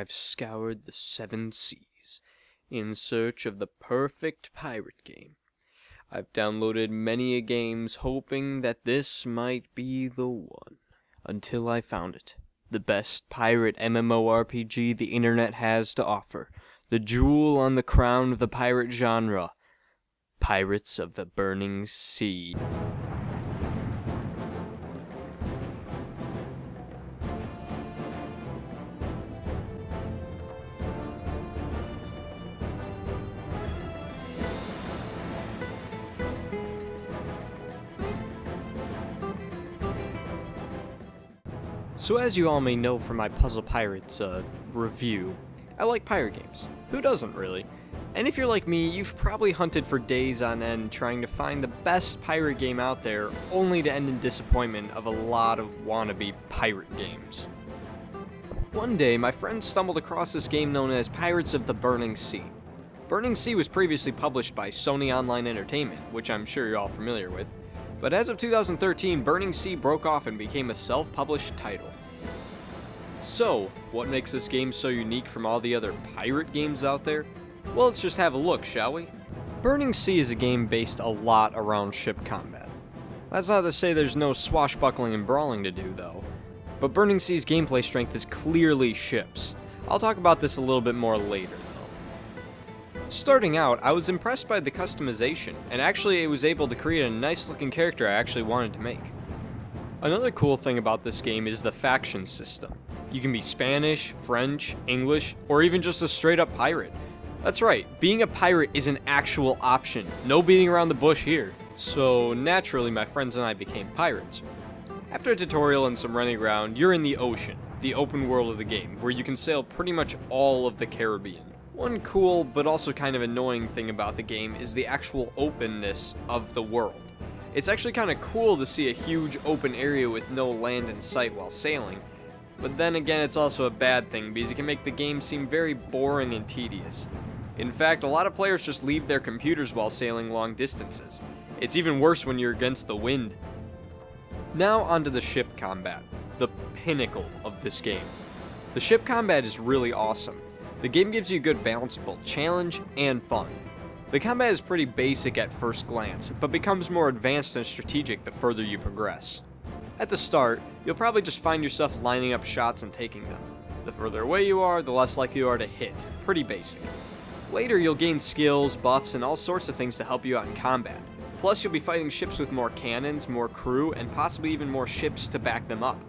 I've scoured the 7 seas in search of the perfect pirate game. I've downloaded many a games hoping that this might be the one. Until I found it. The best pirate MMORPG the internet has to offer. The jewel on the crown of the pirate genre. Pirates of the Burning Sea. So as you all may know from my Puzzle Pirates review, I like pirate games. Who doesn't, really? And if you're like me, you've probably hunted for days on end trying to find the best pirate game out there, only to end in disappointment of a lot of wannabe pirate games. One day, my friends stumbled across this game known as Pirates of the Burning Sea. Burning Sea was previously published by Sony Online Entertainment, which I'm sure you're all familiar with. But as of 2013, Burning Sea broke off and became a self-published title. So, what makes this game so unique from all the other pirate games out there? Well, let's just have a look, shall we? Burning Sea is a game based a lot around ship combat. That's not to say there's no swashbuckling and brawling to do, though. But Burning Sea's gameplay strength is clearly ships. I'll talk about this a little bit more later, though. Starting out, I was impressed by the customization, and actually I was able to create a nice looking character I actually wanted to make. Another cool thing about this game is the faction system. You can be Spanish, French, English, or even just a straight up pirate. That's right, being a pirate is an actual option. No beating around the bush here. So naturally my friends and I became pirates. After a tutorial and some running around, you're in the ocean, the open world of the game, where you can sail pretty much all of the Caribbean. One cool, but also kind of annoying thing about the game is the actual openness of the world. It's actually kind of cool to see a huge open area with no land in sight while sailing, but then again it's also a bad thing because it can make the game seem very boring and tedious. In fact, a lot of players just leave their computers while sailing long distances. It's even worse when you're against the wind. Now onto the ship combat, the pinnacle of this game. The ship combat is really awesome. The game gives you a good balance of both challenge and fun. The combat is pretty basic at first glance, but becomes more advanced and strategic the further you progress. At the start, you'll probably just find yourself lining up shots and taking them. The further away you are, the less likely you are to hit. Pretty basic. Later, you'll gain skills, buffs, and all sorts of things to help you out in combat. Plus, you'll be fighting ships with more cannons, more crew, and possibly even more ships to back them up.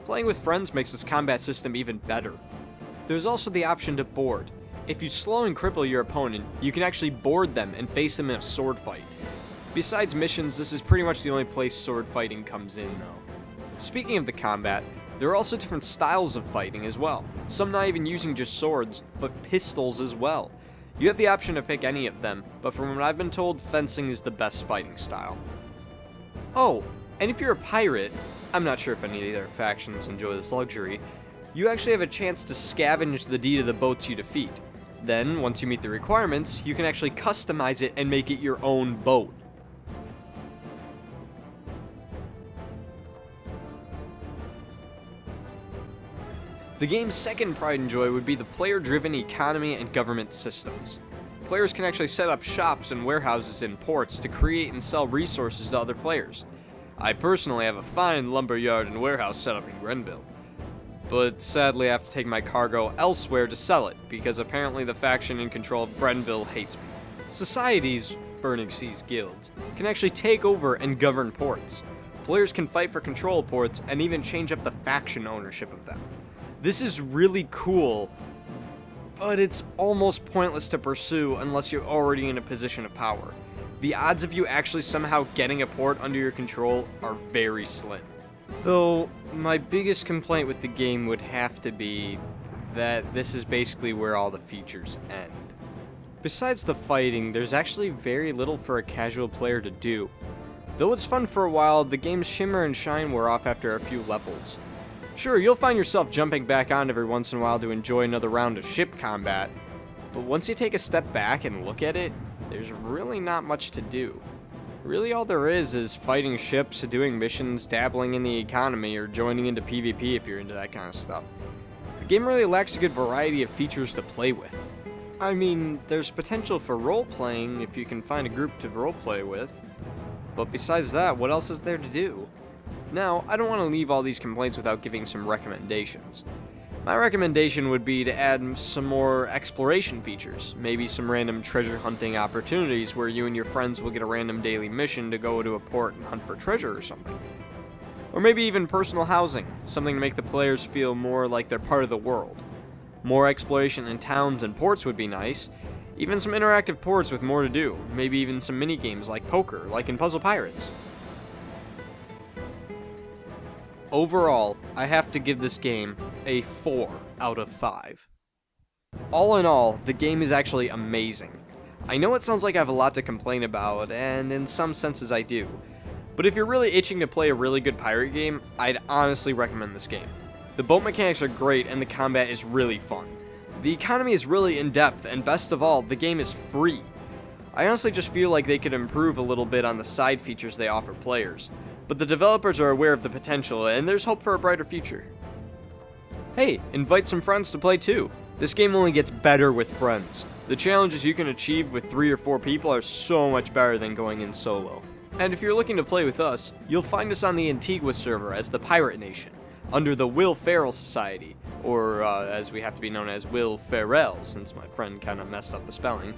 Playing with friends makes this combat system even better. There's also the option to board. If you slow and cripple your opponent, you can actually board them and face them in a sword fight. Besides missions, this is pretty much the only place sword fighting comes in, though. Speaking of the combat, there are also different styles of fighting as well. Some not even using just swords, but pistols as well. You have the option to pick any of them, but from what I've been told, fencing is the best fighting style. Oh, and if you're a pirate, I'm not sure if any of the other factions enjoy this luxury, you actually have a chance to scavenge the deed of the boats you defeat. Then, once you meet the requirements, you can actually customize it and make it your own boat. The game's second pride and joy would be the player-driven economy and government systems. Players can actually set up shops and warehouses in ports to create and sell resources to other players. I personally have a fine lumber yard and warehouse set up in Grenville, but sadly I have to take my cargo elsewhere to sell it, because apparently the faction in control of Grenville hates me. Societies, Burning Sea's guilds, can actually take over and govern ports. Players can fight for control of ports and even change up the faction ownership of them. This is really cool, but it's almost pointless to pursue unless you're already in a position of power. The odds of you actually somehow getting a port under your control are very slim. Though, my biggest complaint with the game would have to be that this is basically where all the features end. Besides the fighting, there's actually very little for a casual player to do. Though it's fun for a while, the game's shimmer and shine wear off after a few levels. Sure, you'll find yourself jumping back on every once in a while to enjoy another round of ship combat, but once you take a step back and look at it, there's really not much to do. Really all there is fighting ships, doing missions, dabbling in the economy, or joining into PvP if you're into that kind of stuff. The game really lacks a good variety of features to play with. I mean, there's potential for role-playing if you can find a group to role-play with, but besides that, what else is there to do? Now, I don't want to leave all these complaints without giving some recommendations. My recommendation would be to add some more exploration features, maybe some random treasure hunting opportunities where you and your friends will get a random daily mission to go to a port and hunt for treasure or something. Or maybe even personal housing, something to make the players feel more like they're part of the world. More exploration in towns and ports would be nice, even some interactive ports with more to do, maybe even some mini-games like poker, like in Puzzle Pirates. Overall, I have to give this game a 4 out of 5. All in all, the game is actually amazing. I know it sounds like I have a lot to complain about, and in some senses I do, but if you're really itching to play a really good pirate game, I'd honestly recommend this game. The boat mechanics are great and the combat is really fun. The economy is really in-depth, and best of all, the game is free. I honestly just feel like they could improve a little bit on the side features they offer players, but the developers are aware of the potential and there's hope for a brighter future. Hey, invite some friends to play too. This game only gets better with friends. The challenges you can achieve with 3 or 4 people are so much better than going in solo. And if you're looking to play with us, you'll find us on the Antigua server as the Pirate Nation, under the Will Ferrell Society, or as we have to be known as Will Ferrell, since my friend kinda messed up the spelling.